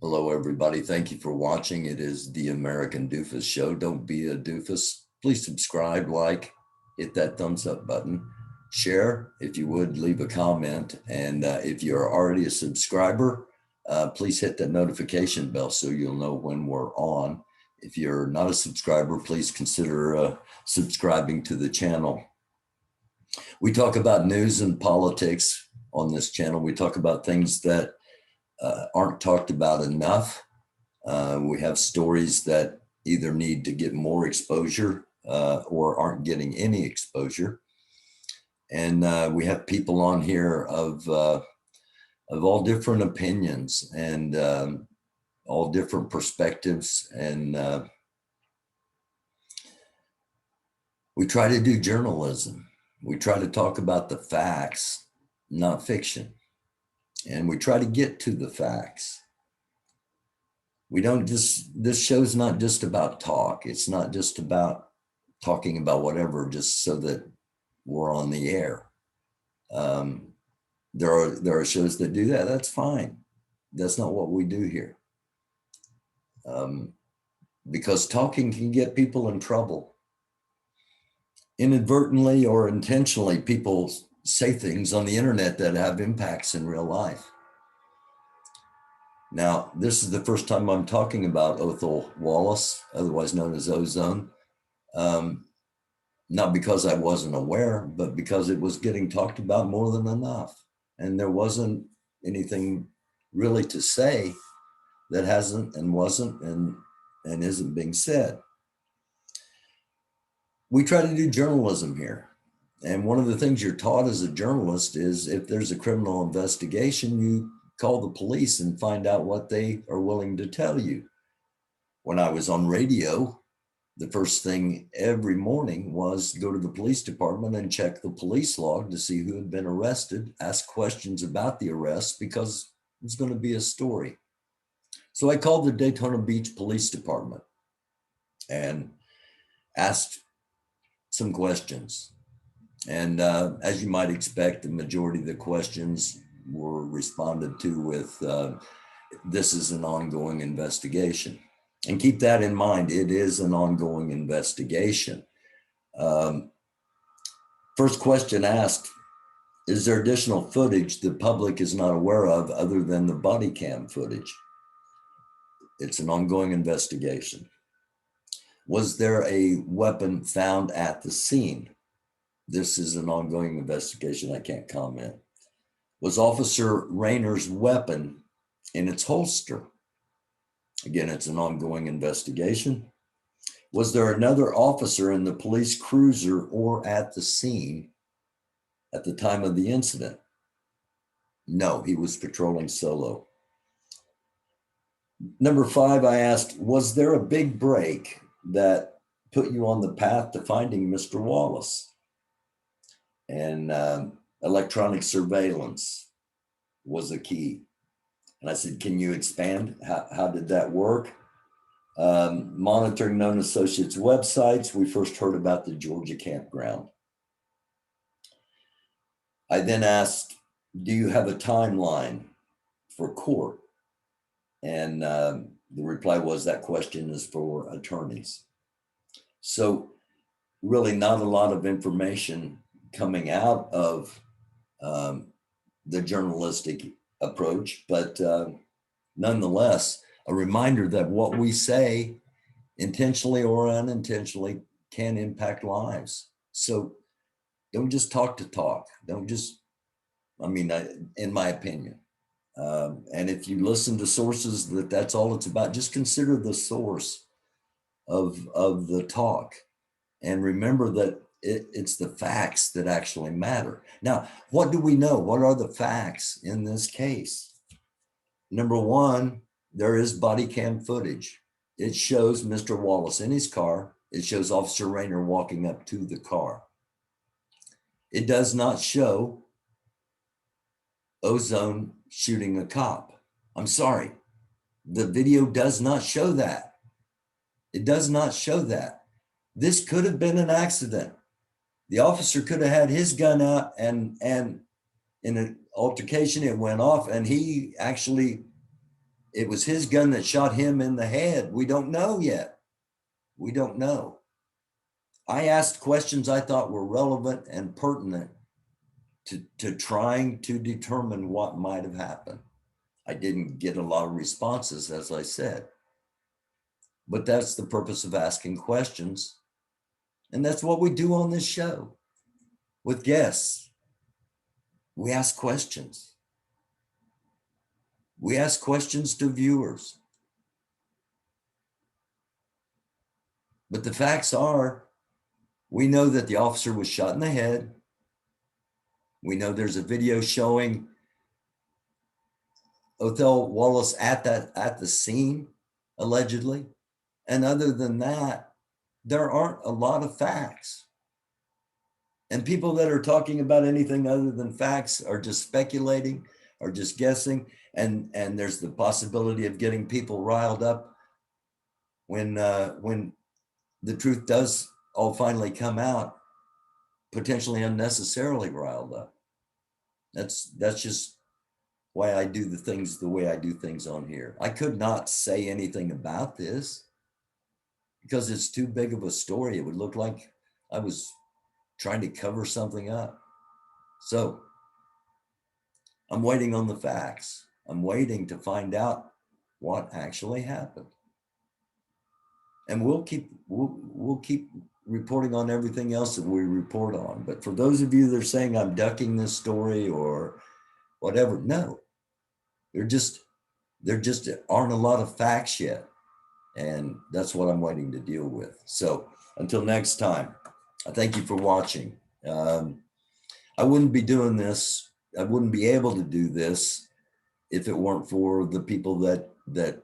Hello, everybody. Thank you for watching. It is the American Doofus Show. Don't be a doofus. Please subscribe, like, hit that thumbs up button, share if you would, leave a comment. And if you're already a subscriber, please hit that notification bell so you'll know when we're on. If you're not a subscriber, please consider subscribing to the channel. We talk about news and politics on this channel. We talk about things that aren't talked about enough. We have stories that either need to get more exposure or aren't getting any exposure. And we have people on here of all different opinions and all different perspectives. And we try to do journalism. We try to talk about the facts, not fiction. And we try to get to the facts. We don't this show's not just about talk. It's not just about talking about whatever, just so that we're on the air. There are shows that do that. That's fine. That's not what we do here. Because talking can get people in trouble. Inadvertently or intentionally, people say things on the internet that have impacts in real life. Now, this is the first time I'm talking about Othal Wallace, otherwise known as Ozone. Not because I wasn't aware, but because it was getting talked about more than enough. And there wasn't anything really to say that hasn't and wasn't and isn't being said. We try to do journalism here. And one of the things you're taught as a journalist is if there's a criminal investigation, you call the police and find out what they are willing to tell you. When I was on radio, the first thing every morning was go to the police department and check the police log to see who had been arrested, ask questions about the arrest because it's going to be a story. So I called the Daytona Beach Police Department and asked some questions. And as you might expect, the majority of the questions were responded to with, this is an ongoing investigation. And keep that in mind, it is an ongoing investigation. First question asked, is there additional footage the public is not aware of other than the body cam footage? It's an ongoing investigation. Was there a weapon found at the scene? This is an ongoing investigation. I can't comment. Was Officer Rayner's weapon in its holster? Again, it's an ongoing investigation. Was there another officer in the police cruiser or at the scene at the time of the incident? No, he was patrolling solo. Number 5, I asked, was there a big break that put you on the path to finding Mr. Wallace? And electronic surveillance was a key. And I said, can you expand? How did that work? Monitoring known associates' websites. We first heard about the Georgia campground. I then asked, do you have a timeline for court? And the reply was, that question is for attorneys. So really not a lot of information coming out of the journalistic approach, but nonetheless, a reminder that what we say intentionally or unintentionally can impact lives. So don't just talk to talk. Don't just, in my opinion. And if you listen to sources that's all it's about, just consider the source of the talk. And remember that it's the facts that actually matter. Now, what do we know? What are the facts in this case? Number 1, there is body cam footage. It shows Mr. Wallace in his car. It shows Officer Rayner walking up to the car. It does not show Ozone shooting a cop. I'm sorry. The video does not show that. It does not show that. This could have been an accident. The officer could have had his gun out and in an altercation, it went off and he actually it was his gun that shot him in the head. We don't know yet. We don't know. I asked questions I thought were relevant and pertinent to trying to determine what might have happened. I didn't get a lot of responses, as I said, but that's the purpose of asking questions. And that's what we do on this show with guests. We ask questions. We ask questions to viewers. But the facts are, we know that the officer was shot in the head. We know there's a video showing Othal Wallace at the scene, allegedly. And other than that, there aren't a lot of facts. And people that are talking about anything other than facts are just speculating, are just guessing. And there's the possibility of getting people riled up when the truth does all finally come out, potentially unnecessarily riled up. That's just why I do the things the way I do things on here. I could not say anything about this because it's too big of a story. It would look like I was trying to cover something up. So I'm waiting on the facts. I'm waiting to find out what actually happened. And we'll keep reporting on everything else that we report on. But for those of you that are saying I'm ducking this story or whatever, no, there just aren't a lot of facts yet. And that's what I'm waiting to deal with. So until next time, I thank you for watching. I wouldn't be doing this. I wouldn't be able to do this if it weren't for the people that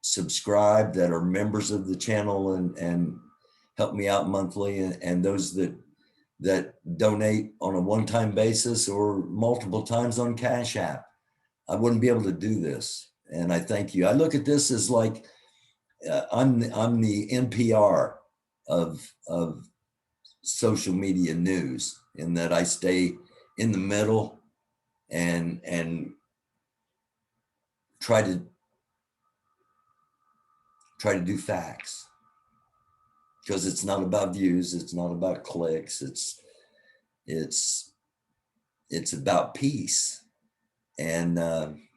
subscribe, that are members of the channel and help me out monthly, and those that donate on a one-time basis or multiple times on Cashapp. I wouldn't be able to do this. And I thank you. I look at this as like, I'm the NPR of social media news, in that I stay in the middle and try to do facts, because it's not about views, it's not about clicks, it's about peace, and that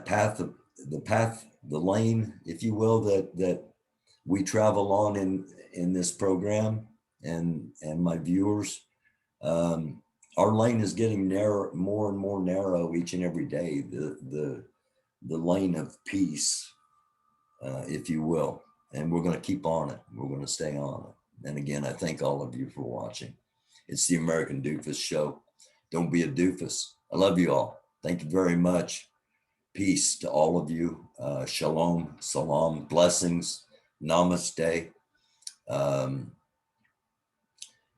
path, the lane, if you will, that we travel on in this program, and my viewers, our lane is getting narrow, more and more narrow each and every day. The lane of peace, if you will, and we're going to keep on it. We're going to stay on it. And again, I thank all of you for watching. It's the American Doofus Show. Don't be a doofus. I love you all. Thank you very much. Peace to all of you. Shalom, salam, blessings, namaste.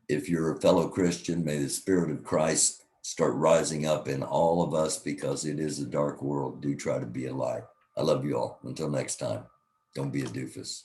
If you're a fellow Christian, may the Spirit of Christ start rising up in all of us, because it is a dark world. Do try to be a light. I love you all. Until next time, don't be a doofus.